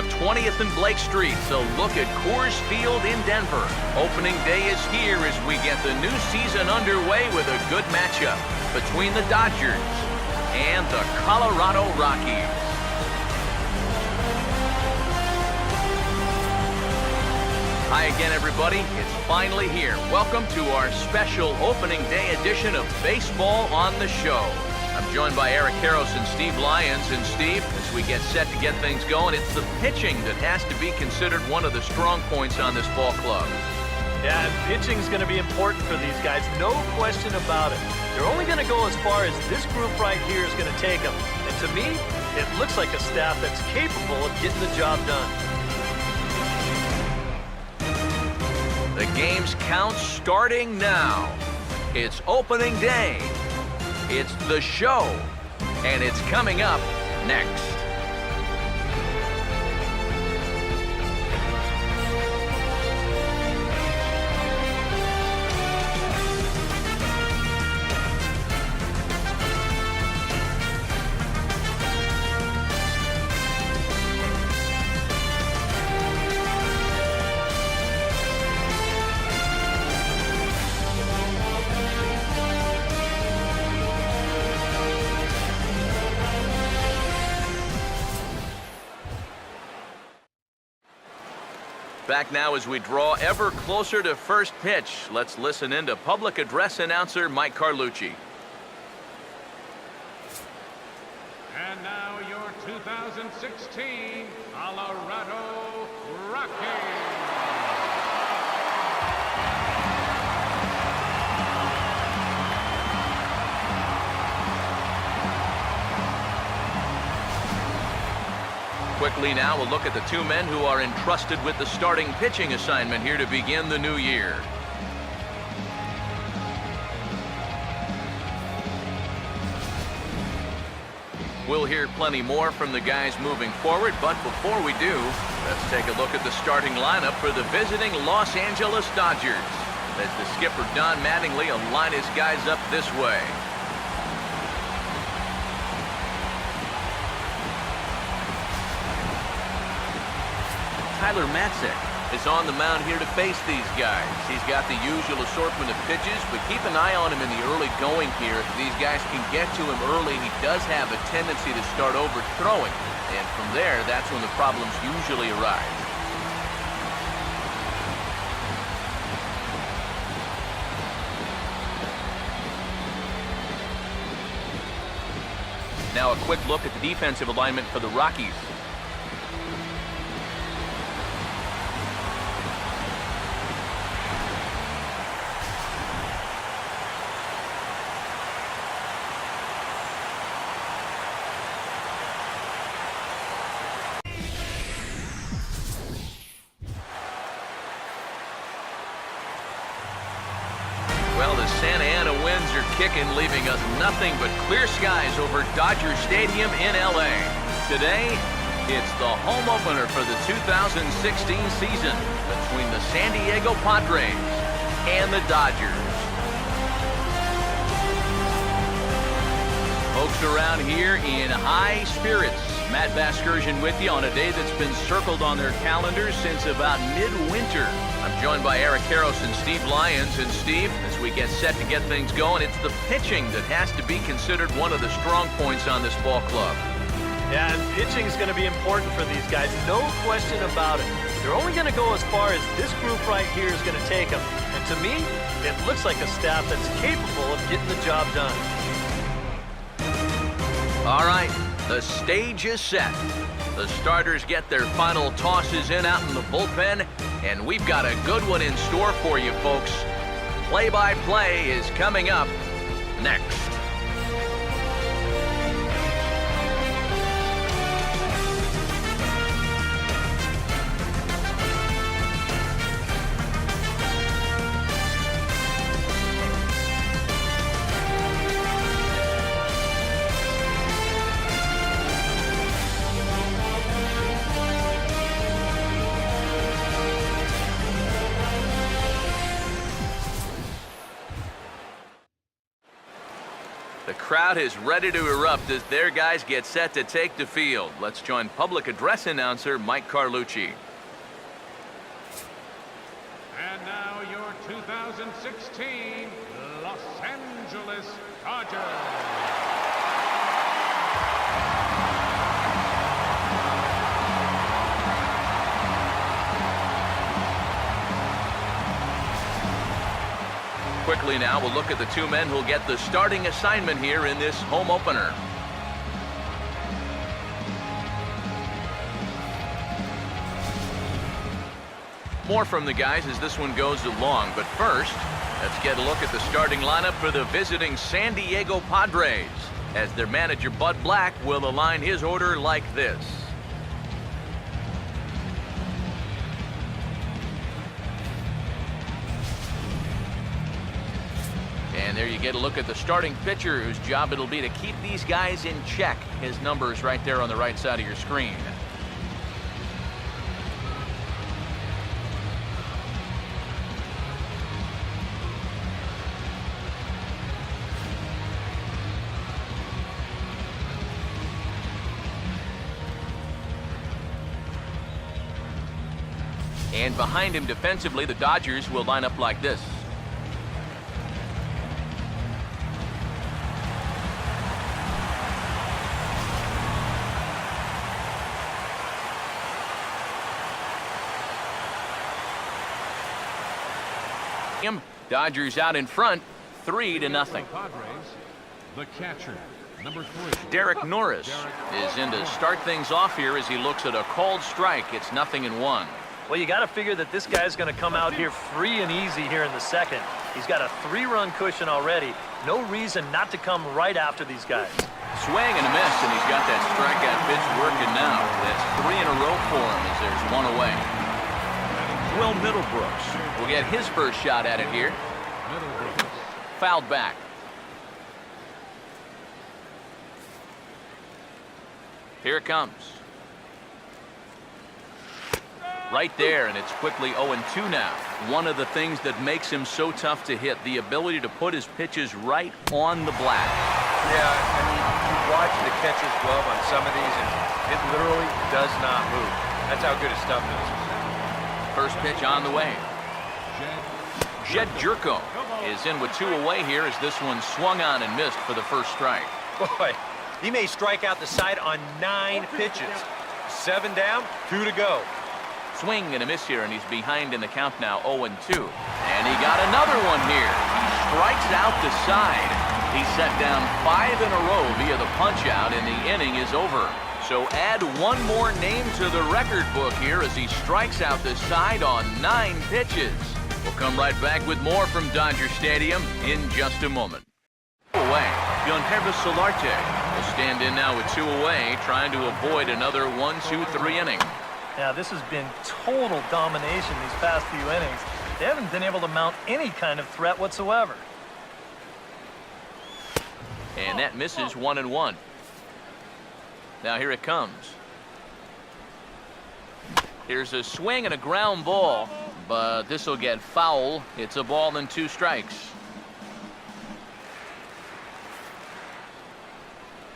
of 20th and Blake Street, so look at Coors Field in Denver. Opening day is here as we get the new season underway with a good matchup between the Dodgers and the Colorado Rockies. Hi again, everybody. It's finally here. Welcome to our special opening day edition of Baseball on the Show. I'm joined by Eric Karros and Steve Lyons. And Steve, as we get set to get things going, it's the pitching that has to be considered one of the strong points on this ball club. Yeah, and pitching's going to be important for these guys, no question about it. They're only going to go as far as this group right here is going to take them. And to me, it looks like a staff that's capable of getting the job done. The game's count starting now. It's opening day. It's the show. And it's coming up next. Back now as we draw ever closer to first pitch. Let's listen in to public address announcer Mike Carlucci. And now your 2016 Colorado Rockies. Quickly now, we'll look at the two men who are entrusted with the starting pitching assignment here to begin the new year. We'll hear plenty more from the guys moving forward, but before we do, let's take a look at the starting lineup for the visiting Los Angeles Dodgers. As the skipper Don Mattingly will line his guys up this way. Tyler Matzek is on the mound here to face these guys. He's got the usual assortment of pitches, but keep an eye on him in the early going here. If these guys can get to him early, he does have a tendency to start overthrowing. And from there, that's when the problems usually arise. Now a quick look at the defensive alignment for the Rockies. Well, the Santa Ana winds are kicking, leaving us nothing but clear skies over Dodger Stadium in L.A. Today, it's the home opener for the 2016 season between the San Diego Padres and the Dodgers. Folks around here in high spirits. Matt Vasgersian with you on a day that's been circled on their calendars since about midwinter. I'm joined by Eric Karros and Steve Lyons. And Steve, as we get set to get things going, it's the pitching that has to be considered one of the strong points on this ball club. Yeah, and pitching's going to be important for these guys, no question about it. They're only going to go as far as this group right here is going to take them. And to me, it looks like a staff that's capable of getting the job done. All right, the stage is set. The starters get their final tosses in out in the bullpen, and we've got a good one in store for you, folks. Play-by-play is coming up next. The crowd is ready to erupt as their guys get set to take the field. Let's join public address announcer Mike Carlucci. And now your 2016 Los Angeles Dodgers. Quickly now, we'll look at the two men who'll get the starting assignment here in this home opener. More from the guys as this one goes along, but first, let's get a look at the starting lineup for the visiting San Diego Padres, as their manager Bud Black will align his order like this. And there you get a look at the starting pitcher whose job it'll be to keep these guys in check. His number is right there on the right side of your screen. And behind him defensively, the Dodgers will line up like this. Dodgers out in front, 3-0. The catcher, number 3. Derek Norris is in to start things off here as he looks at a called strike. It's 0-1. Well, you got to figure that this guy's going to come out here free and easy here in the second. He's got a 3-run cushion already. No reason not to come right after these guys. Swing and a miss, and he's got that strikeout pitch working now. That's 3 in a row for him as there's one away. Will Middlebrooks will get his first shot at it here. Fouled back. Here it comes. Right there, and it's quickly 0-2 now. One of the things that makes him so tough to hit, the ability to put his pitches right on the black. Yeah, I mean, you watch the catcher's glove on some of these, and it literally does not move. That's how good his stuff is. First pitch on the way. Jed Jerko is in with 2 away here as this one swung on and missed for the first strike. Boy, he may strike out the side on 9 pitches. 7 down, 2 to go. Swing and a miss here, and he's behind in the count now, 0-2. And he got another one here. He strikes out the side. He set down 5 in a row via the punch-out, and the inning is over. So add one more name to the record book here as he strikes out the side on 9 pitches. We'll come right back with more from Dodger Stadium in just a moment. Away, Yonhervis Solarte will stand in now with 2 away, trying to avoid another 1-2-3 inning. Yeah, this has been total domination these past few innings. They haven't been able to mount any kind of threat whatsoever. And that misses 1-1. Now here it comes. Here's a swing and a ground ball, but this will get foul. It's a ball and 2 strikes.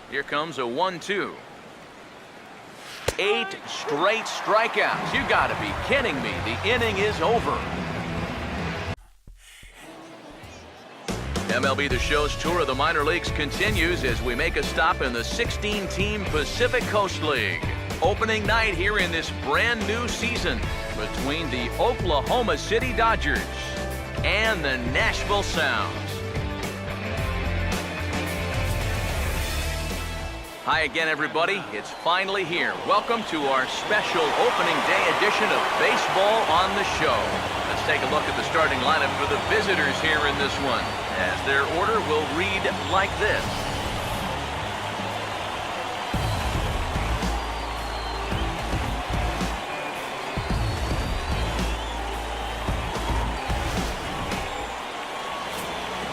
Here comes a 1-2. 8 straight strikeouts. You got to be kidding me. The inning is over. MLB The Show's tour of the minor leagues continues as we make a stop in the 16-team Pacific Coast League. Opening night here in this brand new season between the Oklahoma City Dodgers and the Nashville Sounds. Hi again, everybody. It's finally here. Welcome to our special opening day edition of Baseball on the Show. Let's take a look at the starting lineup for the visitors here in this one, as their order will read like this.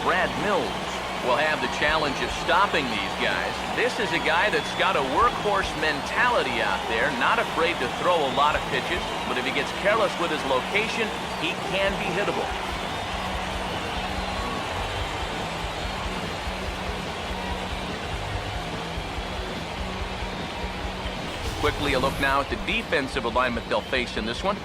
Brad Mills will have the challenge of stopping these guys. This is a guy that's got a workhorse mentality out there, not afraid to throw a lot of pitches, but if he gets careless with his location, he can be hittable. Quickly a look now at the defensive alignment they'll face in this one.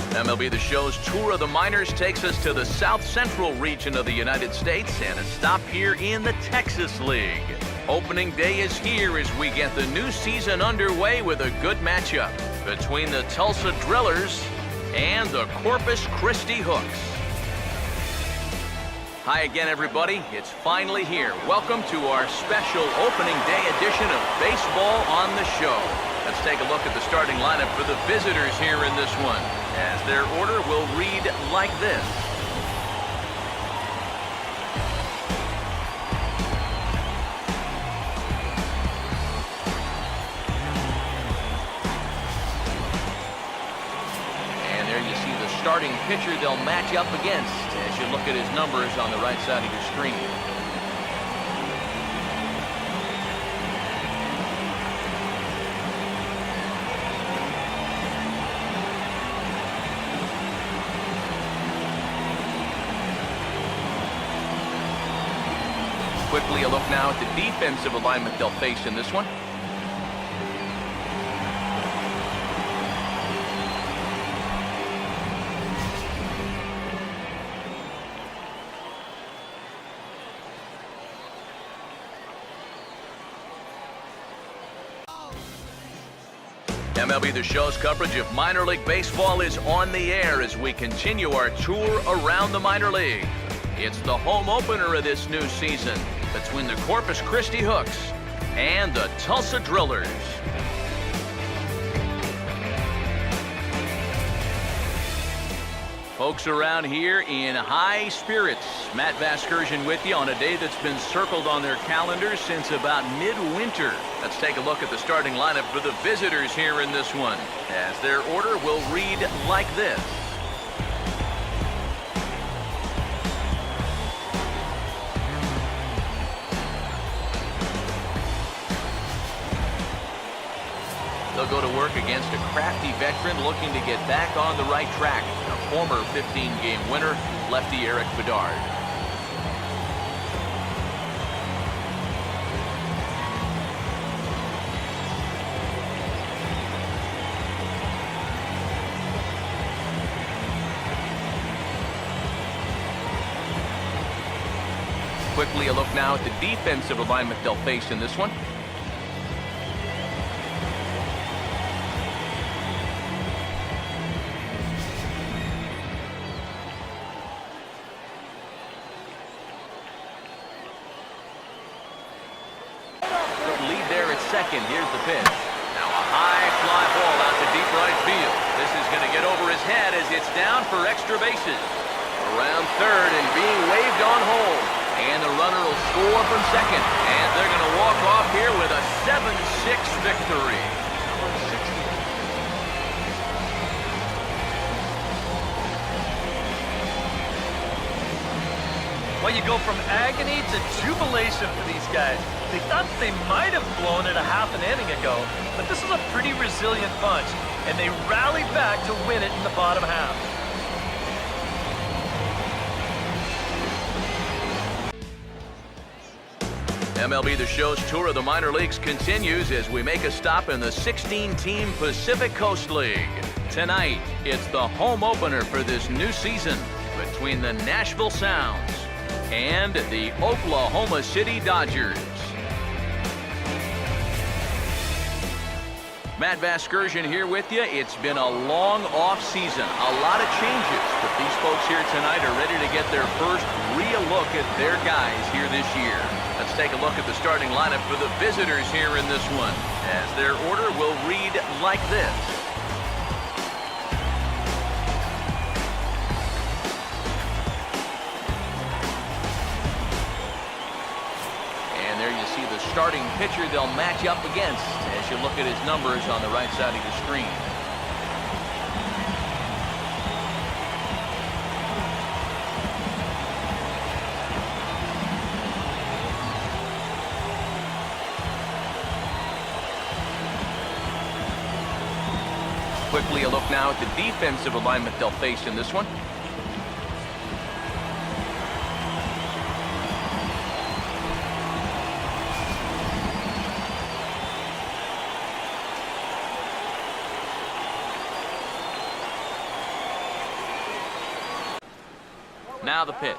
MLB The Show's tour of the minors takes us to the South Central region of the United States and a stop here in the Texas League. Opening day is here as we get the new season underway with a good matchup between the Tulsa Drillers and the Corpus Christi Hooks. Hi again, everybody. It's finally here. Welcome to our special opening day edition of Baseball on the Show. Let's take a look at the starting lineup for the visitors here in this one, as their order will read like this. And there you see the starting pitcher they'll match up against as you look at his numbers on the right side of your screen. Quickly a look now at the defensive alignment they'll face in this one. MLB The Show's coverage of minor league baseball is on the air as we continue our tour around the minor league. It's the home opener of this new season between the Corpus Christi Hooks and the Tulsa Drillers. Folks around here in high spirits. Matt Vasgersian with you on a day that's been circled on their calendars since about midwinter. Let's take a look at the starting lineup for the visitors here in this one, as their order will read like this. They'll go to work against a crafty veteran looking to get back on the right track. A former 15-game winner, lefty Eric Bedard. Quickly a look now at the defensive alignment they'll face in this one. Second, here's the pitch. Now a high fly ball out to deep right field. This is going to get over his head as it's down for extra bases. Around third and being waved on home. And the runner will score from second. And they're going to walk off here with a 7-6 victory. Well, you go from agony to jubilation for these guys. They thought they might have blown it a half an inning ago, but this is a pretty resilient bunch, and they rallied back to win it in the bottom half. MLB The Show's tour of the minor leagues continues as we make a stop in the 16-team Pacific Coast League. Tonight, it's the home opener for this new season between the Nashville Sounds and the Oklahoma City Dodgers. Matt Vasgersian here with you. It's been a long off season, a lot of changes, but these folks here tonight are ready to get their first real look at their guys here this year. Let's take a look at the starting lineup for the visitors here in this one, as their order will read like this. And there you see the starting pitcher they'll match up against as you look at his numbers on the right side of your screen. quickly a look now at the defensive alignment they'll face in this one. Now the pitch.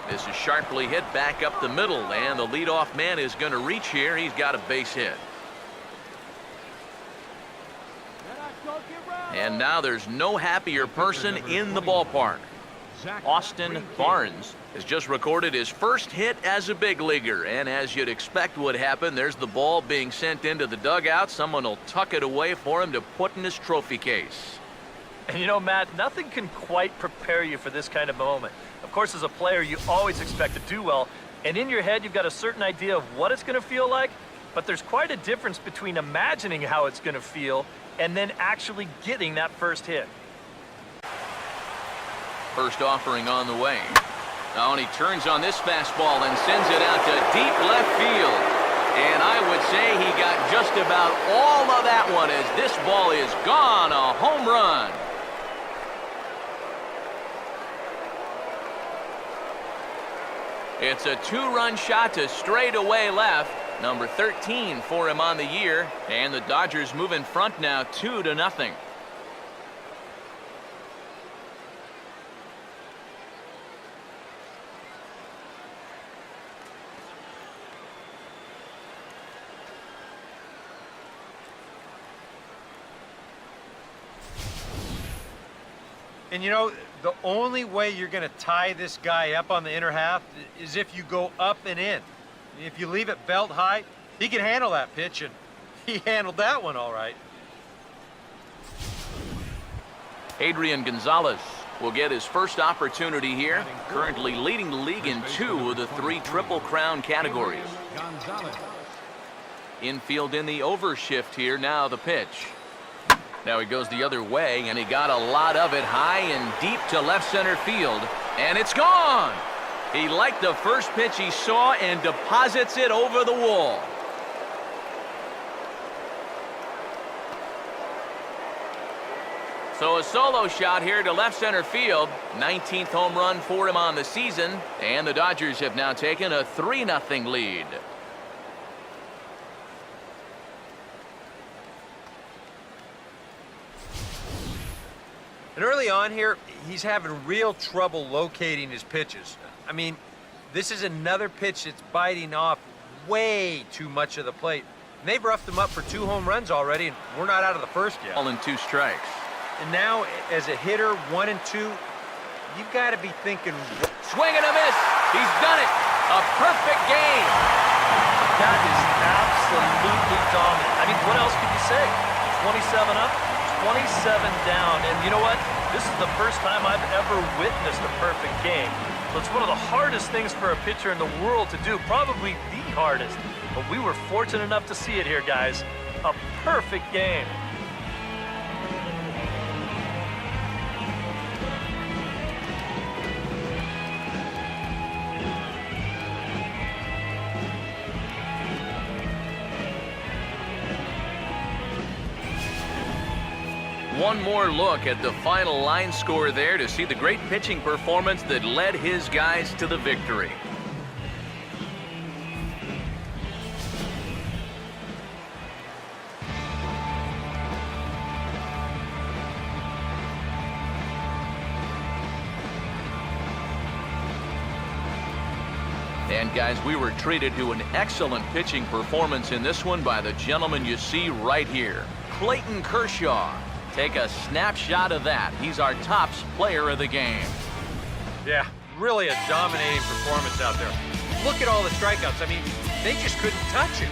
This is sharply hit back up the middle, and the leadoff man is going to reach here. He's got a base hit. And now there's no happier person in the ballpark. Austin Barnes has just recorded his first hit as a big leaguer, and as you'd expect would happen, there's the ball being sent into the dugout. Someone will tuck it away for him to put in his trophy case. And you know, Matt, nothing can quite prepare you for this kind of moment. Of course, as a player, you always expect to do well, and in your head, you've got a certain idea of what it's going to feel like, but there's quite a difference between imagining how it's going to feel and then actually getting that first hit. First offering on the way. Now, and he turns on this fastball and sends it out to deep left field. And I would say he got just about all of that one as this ball is gone, a home run. It's a two-run shot to straightaway left. Number 13 for him on the year. And the Dodgers move in front now 2-0. And you know, the only way you're going to tie this guy up on the inner half is if you go up and in. If you leave it belt high, he can handle that pitch, and he handled that one all right. Adrian Gonzalez will get his first opportunity here, currently leading the league in 2 of the 3 Triple Crown categories. Infield in the overshift here, now the pitch. Now he goes the other way, and he got a lot of it high and deep to left center field, and it's gone! He liked the first pitch he saw and deposits it over the wall. So a solo shot here to left center field. 19th home run for him on the season, and the Dodgers have now taken a 3-0 lead. And early on here, he's having real trouble locating his pitches. I mean, this is another pitch that's biting off way too much of the plate. And they've roughed him up for 2 home runs already, and we're not out of the first yet. All in 2 strikes. And now, as a hitter, 1 and 2, you've got to be thinking... Swing and a miss. He's done it. A perfect game. That is absolutely dominant. I mean, what else could you say? 27 up, 27 down, and you know what? This is the first time I've ever witnessed a perfect game. So it's one of the hardest things for a pitcher in the world to do, probably the hardest. But we were fortunate enough to see it here, guys. A perfect game. One more look at the final line score there to see the great pitching performance that led his guys to the victory. And guys, we were treated to an excellent pitching performance in this one by the gentleman you see right here, Clayton Kershaw. Take a snapshot of that. He's our tops player of the game. Yeah, really a dominating performance out there. Look at all the strikeouts. I mean, they just couldn't touch him.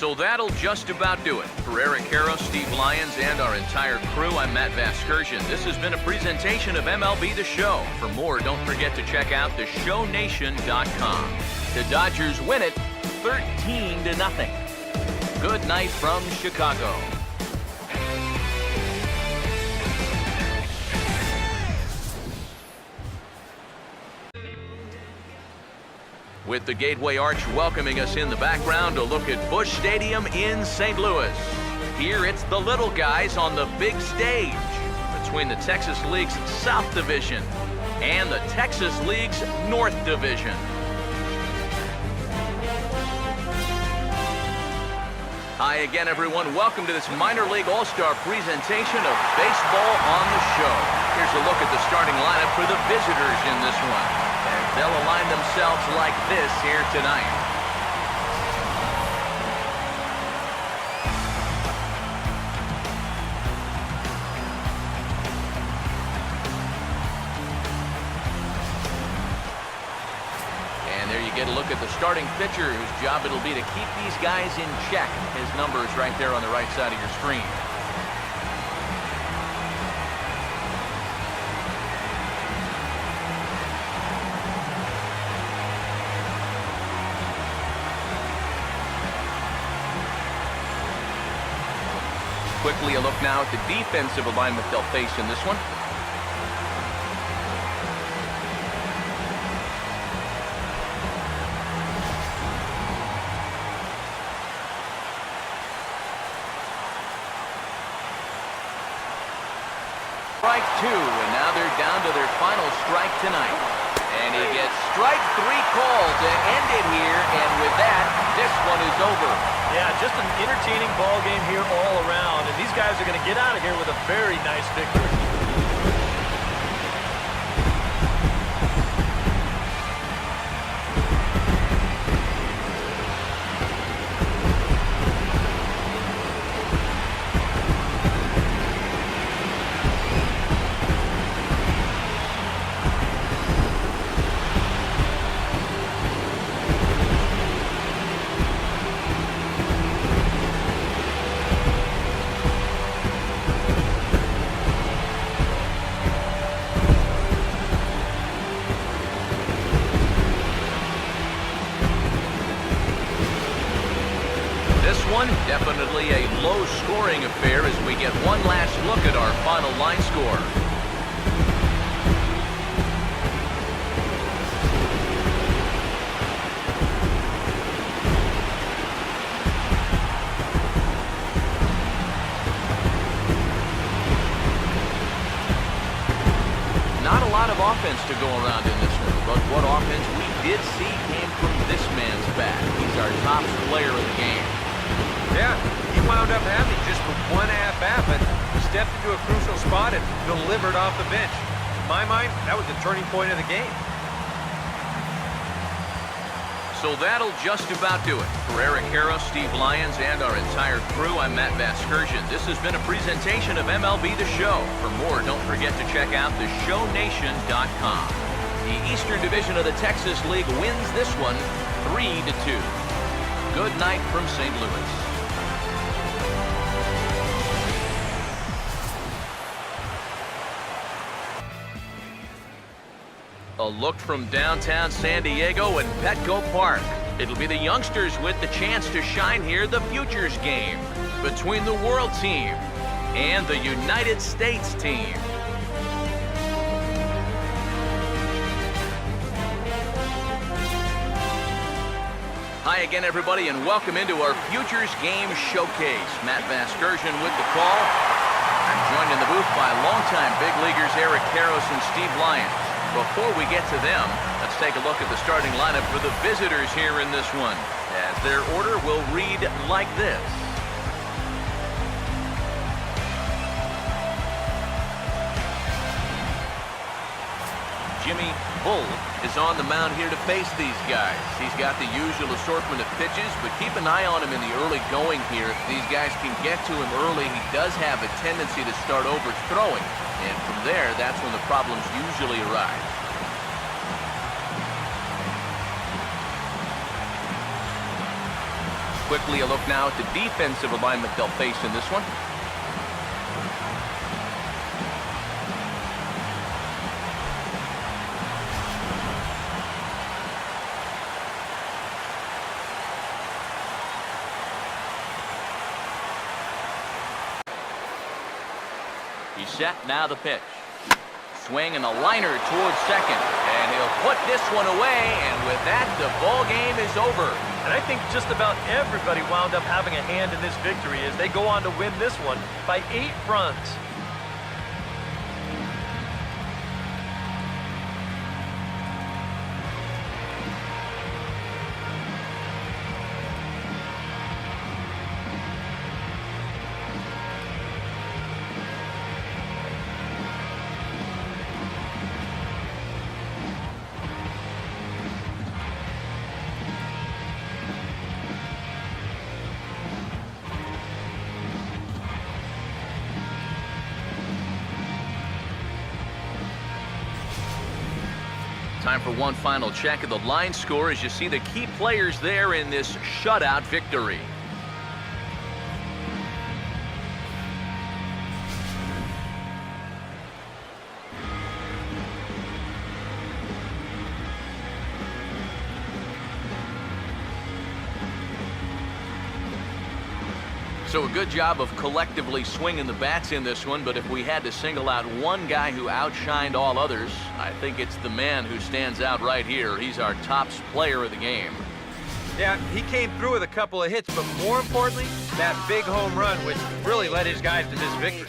So that'll just about do it. For Eric Harrow, Steve Lyons, and our entire crew, I'm Matt Vasgersian. This has been a presentation of MLB The Show. For more, don't forget to check out theshownation.com. The Dodgers win it 13-0. Good night from Chicago. With the Gateway Arch welcoming us in the background, a look at Busch Stadium in St. Louis. Here it's the little guys on the big stage between the Texas League's South Division and the Texas League's North Division. Hi again, everyone. Welcome to this Minor League All-Star presentation of Baseball on the Show. Here's a look at the starting lineup for the visitors in this one. They'll align themselves like this here tonight. And there you get a look at the starting pitcher whose job it'll be to keep these guys in check. His number is right there on the right side of your screen. Quickly a look now at the defensive alignment they'll face in this one. Strike two, and now they're down to their final strike tonight. And he gets strike three called to end it here, and with that, this one is over. Yeah, just an entertaining ball game here all around, and these guys are going to get out of here with a very nice victory. Definitely a low-scoring affair as we get one last look at our final line score. Not a lot of offense to go around in this one, but what offense we did see came from this man's bat. He's our top player in the game. Yeah, he wound up having just one at-bat, but stepped into a crucial spot and delivered off the bench. In my mind, that was the turning point of the game. So that'll just about do it. For Eric Harrow, Steve Lyons, and our entire crew, I'm Matt Vasgersian. This has been a presentation of MLB The Show. For more, don't forget to check out theshownation.com. The Eastern Division of the Texas League wins this one 3-2. Good night from St. Louis. A look from downtown San Diego and Petco Park. It'll be the youngsters with the chance to shine here, the Futures game between the World Team and the United States team. Hi again, everybody, and welcome into our Futures Game Showcase. Matt Vasgersian with the call. I'm joined in the booth by longtime big leaguers Eric Harrow and Steve Lyons. Before we get to them, let's take a look at the starting lineup for the visitors here in this one, as their order will read like this. Jimmy Bull is on the mound here to face these guys. He's got the usual assortment of pitches, but keep an eye on him in the early going here. If these guys can get to him early, he does have a tendency to start overthrowing. And from there, that's when the problems usually arise. Quickly a look now at the defensive alignment they'll face in this one. He's set, now the pitch. Swing and a liner towards second. And he'll put this one away, and with that, the ball game is over. And I think just about everybody wound up having a hand in this victory as they go on to win this one by 8 runs. Time for one final check of the line score as you see the key players there in this shutout victory. So a good job of collectively swinging the bats in this one, but if we had to single out one guy who outshined all others, I think it's the man who stands out right here. He's our top player of the game. Yeah, he came through with a couple of hits, but more importantly, that big home run, which really led his guys to this victory.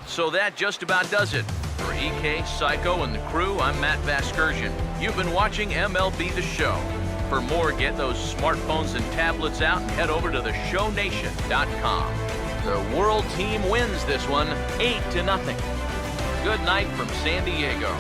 So that just about does it. For EK, Psycho, and the crew, I'm Matt Vasgersian. You've been watching MLB The Show. For more, get those smartphones and tablets out and head over to theshownation.com. The world team wins this one 8-0. Good night from San Diego.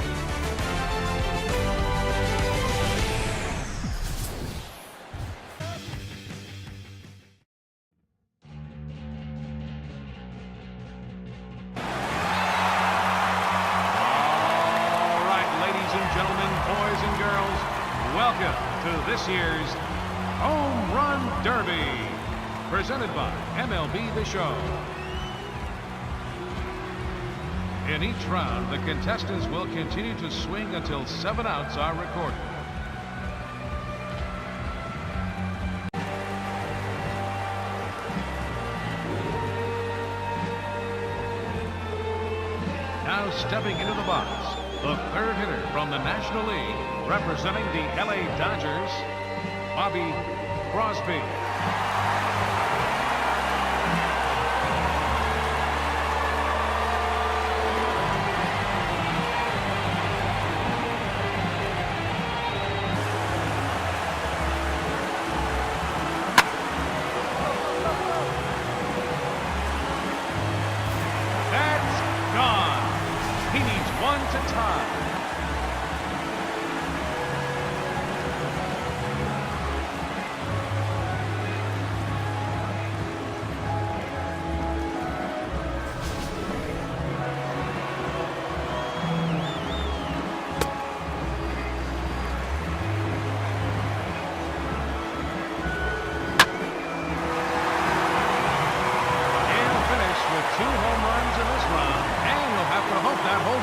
This year's Home Run Derby, presented by MLB The Show. In each round, the contestants will continue to swing until 7 outs are recorded. Now stepping into the box, the third hitter from the National League, representing the LA Dodgers, Crosby. That's gone. He needs one to tie.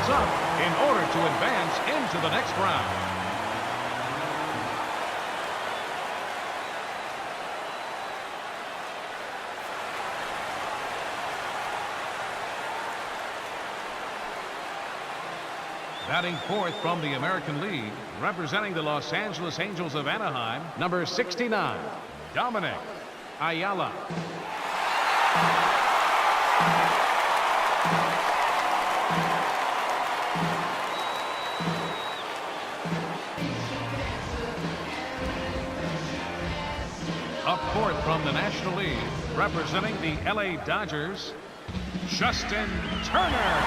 Up in order to advance into the next round. Batting fourth from the American League, representing the Los Angeles Angels of Anaheim, number 69, Dominic Ayala. Up fourth from the National League, representing the LA Dodgers, Justin Turner.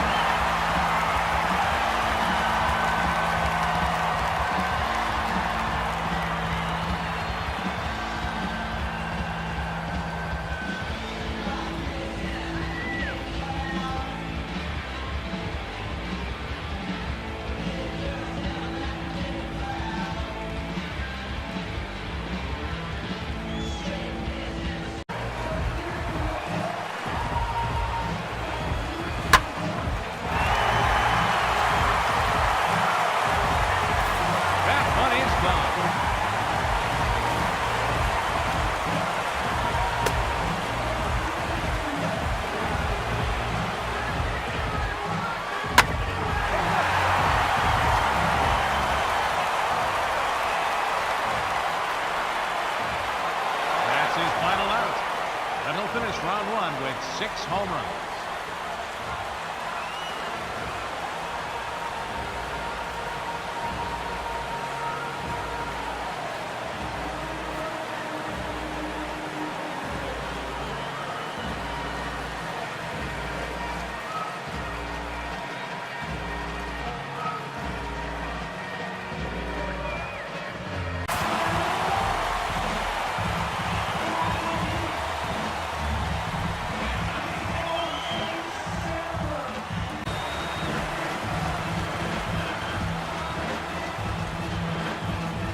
Finish round one with 6 home runs.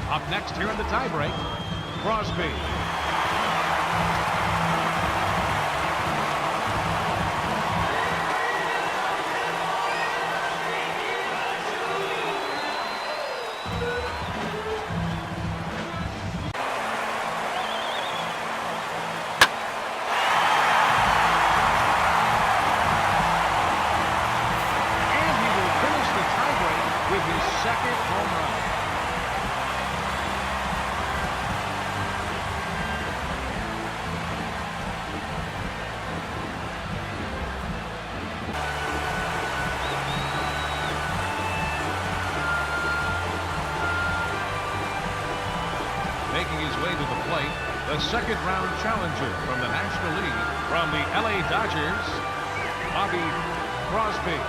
Up next here in the tiebreak, Crosby. And he will finish the tiebreak with his second home run. Making his way to the plate, the second round challenger from the National League, from the LA Dodgers, Crosby.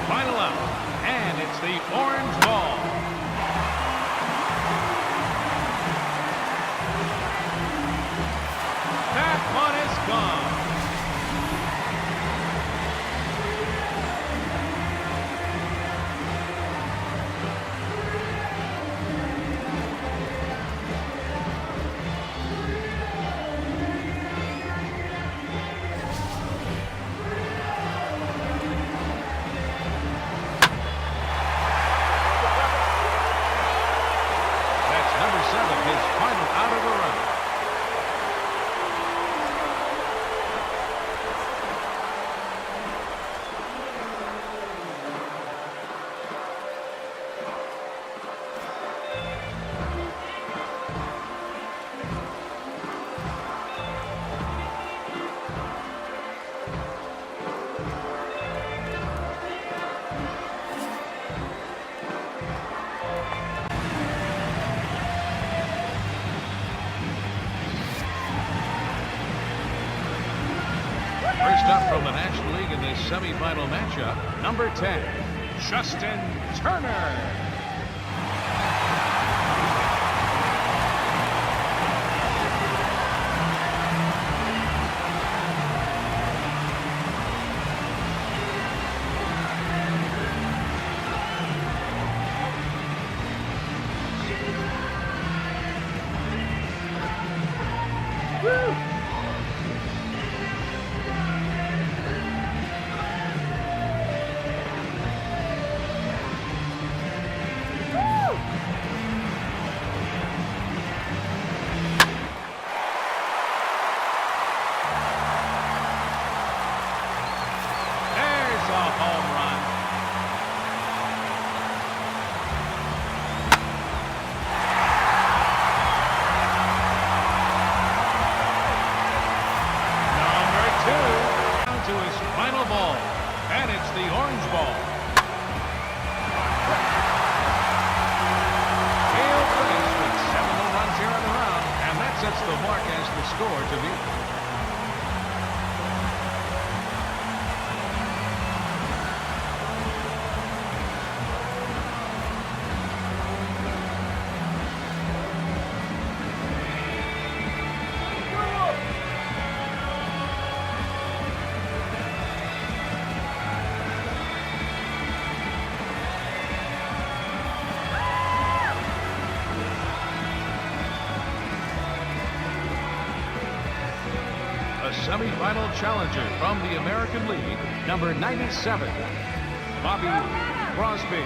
Final out, and it's the orange ball. That one is gone. First up from the National League in this semifinal matchup, number 10, Justin Turner. score to beat. Semi-final challenger from the American League, number 97, Bobby Crosby.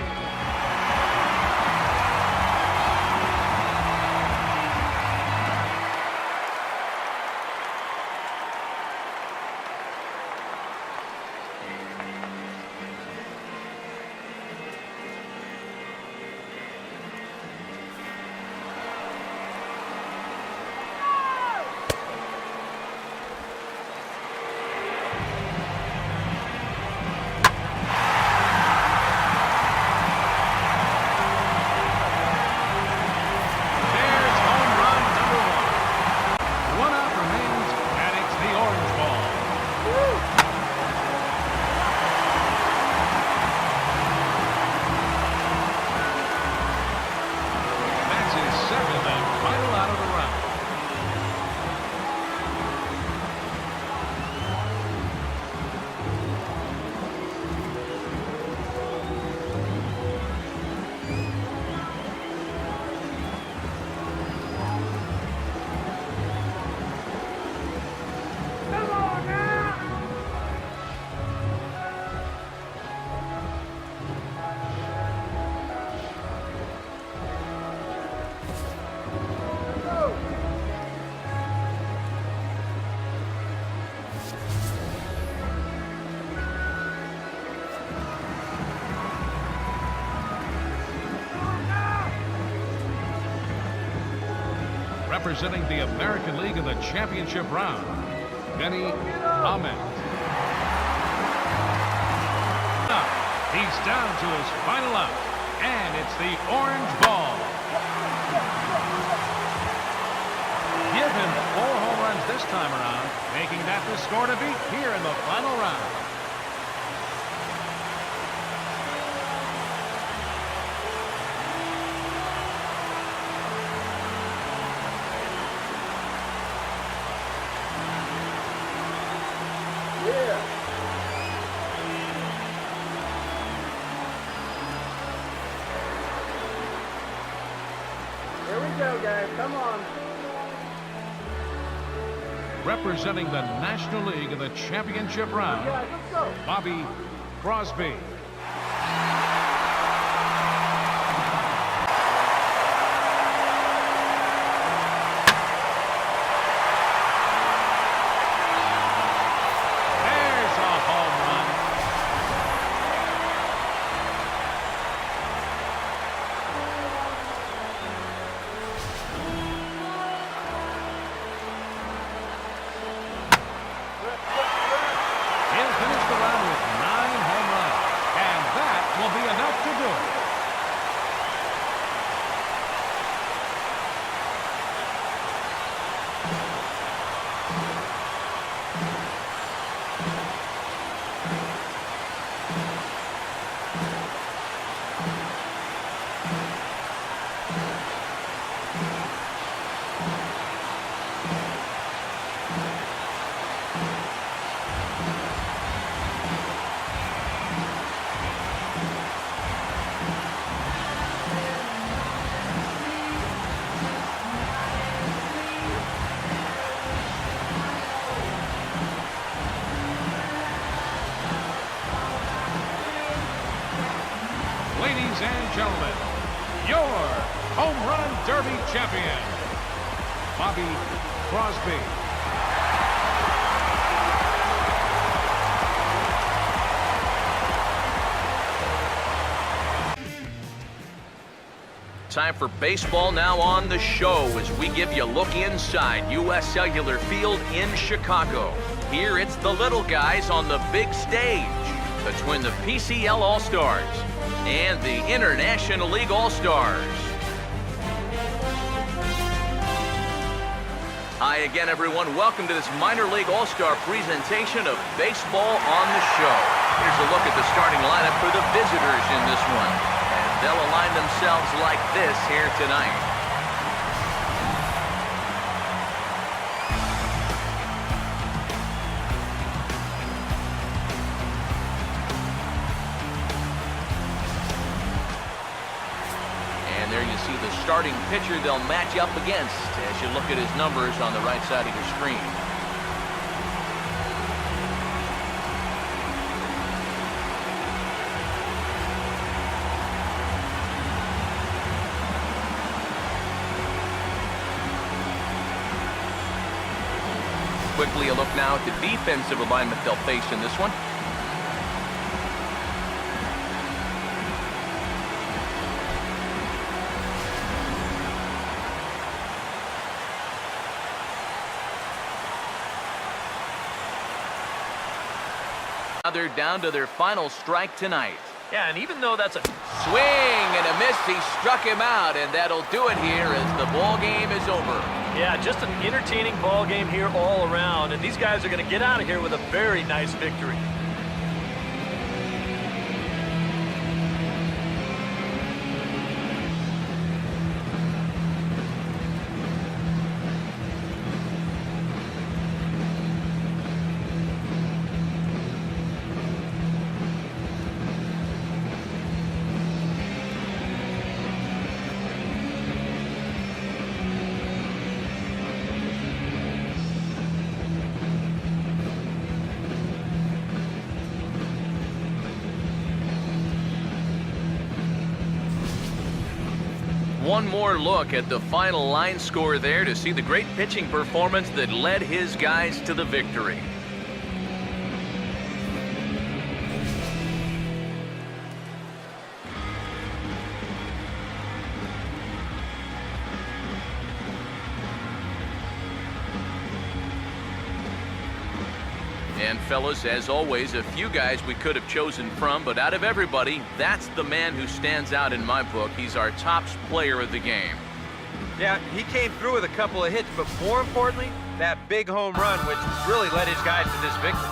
Representing the American League in the championship round, Benny Ahmed. He's down to his final out, and it's the orange ball. Give him 4 home runs this time around, making that the score to beat here in the final round. Come on. Representing the National League in the championship round, Bobby Crosby. There's a home run. Ladies and gentlemen, your Home Run Derby champion, Bobby Crosby. Time for baseball now on the show as we give you a look inside U.S. Cellular Field in Chicago. Here it's the little guys on the big stage between the PCL All-Stars and the International League All-Stars. Hi again, everyone. Welcome to this minor league all-star presentation of baseball on the show. Here's a look at the starting lineup for the visitors in this one. And they'll align themselves like this here tonight. And there you see the starting pitcher they'll match up against as you look at his numbers on the right side of your screen. Quickly a look now at the defensive alignment they'll face in this one. They're down to their final strike tonight. Yeah, and even though that's a Swing and a miss, he struck him out, and that'll do it here as the ball game is over. Yeah, just an entertaining ball game here all around, and these guys are going to get out of here with a very nice victory. One more look at the final line score there to see the great pitching performance that led his guys to the victory. And fellas, as always, a few guys we could have chosen from, but out of everybody, that's the man who stands out in my book. He's our top player of the game. Yeah, he came through with a couple of hits, but more importantly, that big home run, which really led his guys to this victory.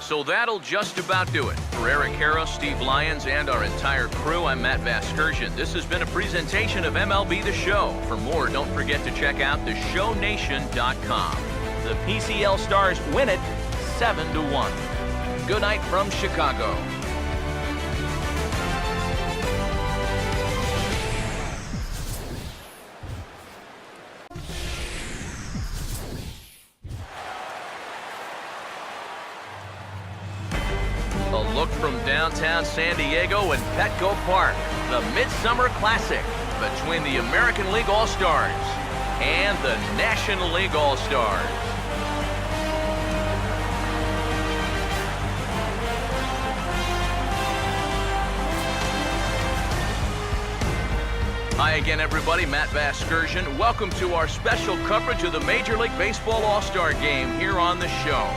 So that'll just about do it. For Eric Harrow, Steve Lyons, and our entire crew, I'm Matt Vasgersian. This has been a presentation of MLB The Show. For more, don't forget to check out theshownation.com. The PCL Stars win it 7-1. Good night from Chicago. A look from downtown San Diego and Petco Park, the Midsummer Classic between the American League All-Stars and the National League All-Stars. Hi again, everybody. Matt Vasgersian. Welcome to our special coverage of the Major League Baseball All-Star Game here on the show.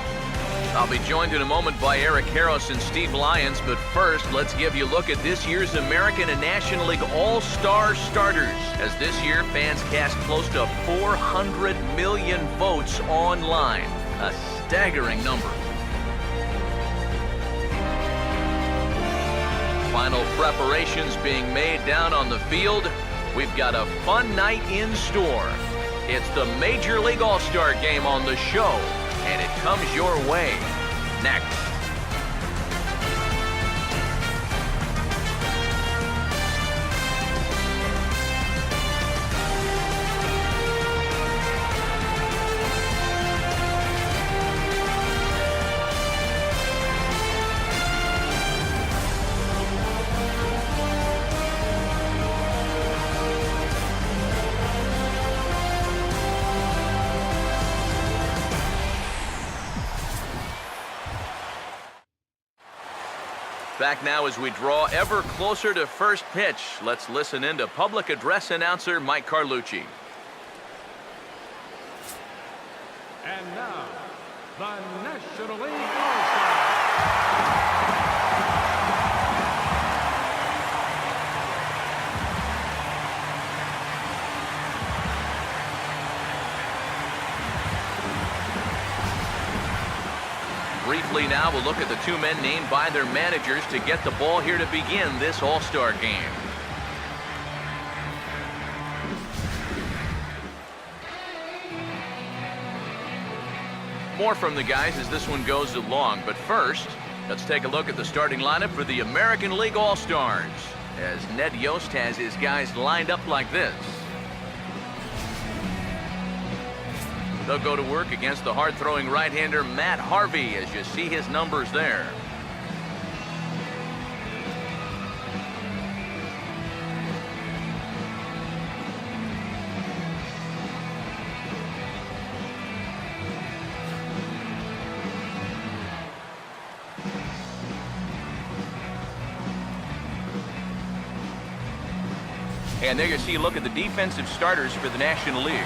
I'll be joined in a moment by Eric Harrow and Steve Lyons, but first, let's give you a look at this year's American and National League All-Star starters, as this year fans cast close to 400 million votes online, a staggering number. Final preparations being made down on the field. We've got a fun night in store. It's the Major League All-Star Game on the show, and it comes your way next. Back now as we draw ever closer to first pitch. Let's listen in to public address announcer Mike Carlucci. And now, the National League All-Stars. Briefly now, we'll look at the two men named by their managers to get the ball here to begin this All-Star game. More from the guys as this one goes along, but first, let's take a look at the starting lineup for the American League All-Stars, as Ned Yost has his guys lined up like this. They'll go to work against the hard-throwing right-hander Matt Harvey, as you see his numbers there. And there you see a look at the defensive starters for the National League.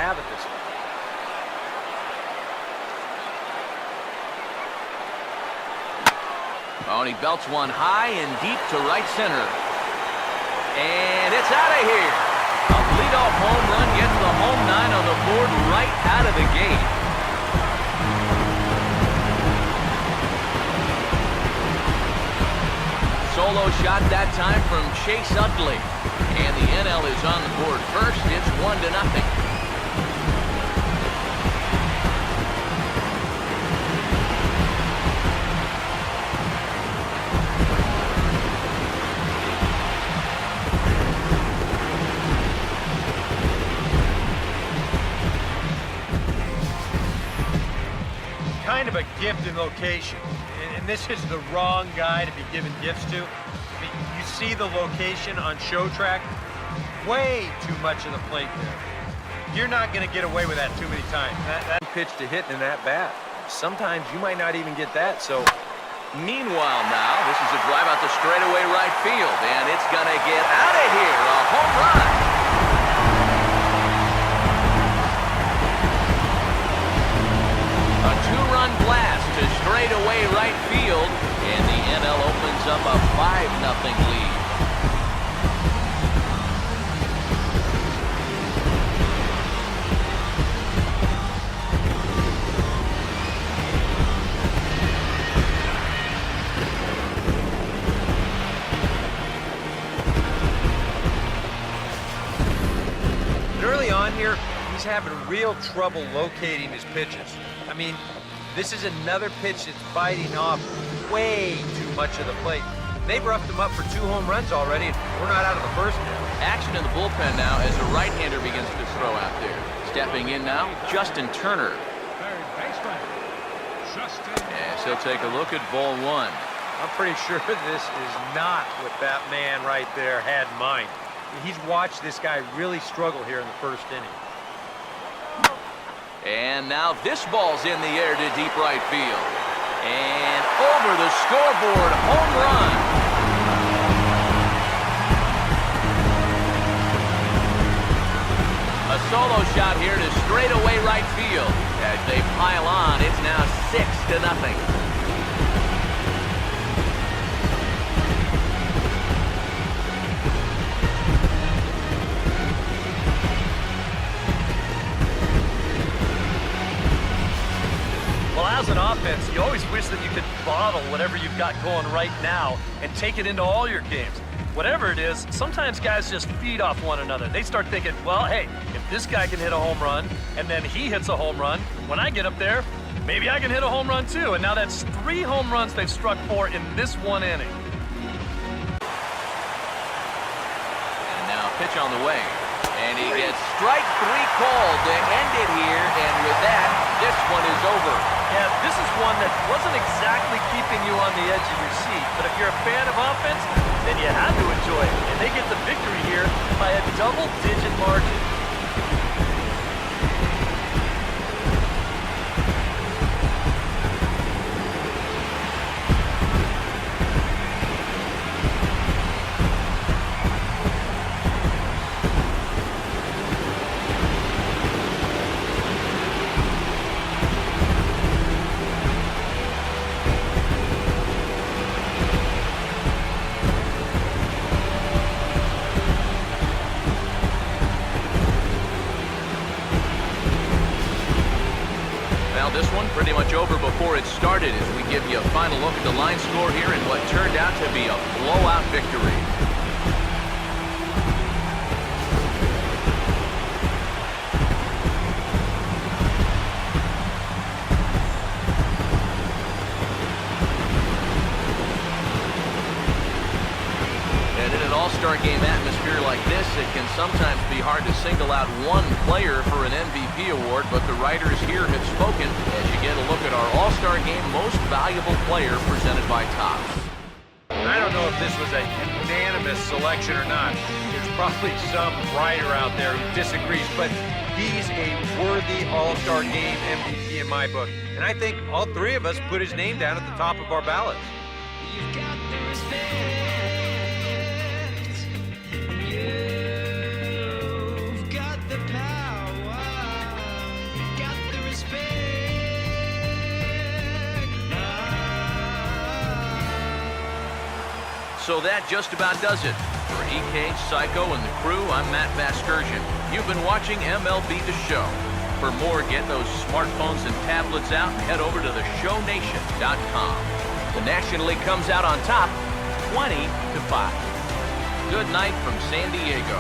Have it this way. Oh, and he belts one high and deep to right center. And it's out of here. A leadoff home run gets the home 9 on the board right out of the gate. Solo shot that time from Chase Utley. And the NL is on the board first. It's 1-0. Kind of a gift in location, and this is the wrong guy to be giving gifts to. I mean, you see the location on show track, way too much of the plate there. You're not going to get away with that too many times. That pitch to hit in that bat. Sometimes you might not even get that, so. Meanwhile now, this is a drive out to straightaway right field, and it's going to get out of here. A home run. A two-run blast to straightaway right field, and the NL opens up a 5-0 lead. And early on here, he's having real trouble locating his pitches. I mean, this is another pitch that's biting off way too much of the plate. They've roughed him up for 2 home runs already, and we're not out of the first yet. Action in the bullpen now as a right-hander begins to throw out there. Stepping in now, Justin Turner. Third baseman, Justin. Yes, he'll take a look at ball 1. I'm pretty sure this is not what that man right there had in mind. He's watched this guy really struggle here in the first inning. And now this ball's in the air to deep right field. And over the scoreboard, home run. A solo shot here to straightaway right field. As they pile on, it's now 6-0. As an offense, you always wish that you could bottle whatever you've got going right now and take it into all your games. Whatever it is, sometimes guys just feed off one another. They start thinking, well, hey, if this guy can hit a home run and then he hits a home run, when I get up there, maybe I can hit a home run too. And now that's 3 home runs they've struck for in this one inning. And now pitch on the way. And he gets strike 3 called to end it here. And with that, this one is over. Yeah, this is one that wasn't exactly keeping you on the edge of your seat, but if you're a fan of offense, then you had to enjoy it. And they get the victory here by a double-digit margin. This one pretty much over before it started as we give you a final look at the line score here in what turned out to be a blowout victory. And in an all-star game atmosphere like this, it can sometimes be hard to single out one player for an MVP award, but the writers here have spoken as you get a look at our all-star game most valuable player presented by Topps. I don't know if this was a unanimous selection or not. There's probably some writer out there who disagrees, but he's a worthy all-star game MVP in my book. And I think all three of us put his name down at the top of our ballots. You've got the respect. You've got the power. You've got the respect. So that just about does it. For EK, Psycho, and the crew, I'm Matt Vasgersian. You've been watching MLB The Show. For more, get those smartphones and tablets out and head over to theshownation.com. The National League comes out on top, 20-5. Good night from San Diego.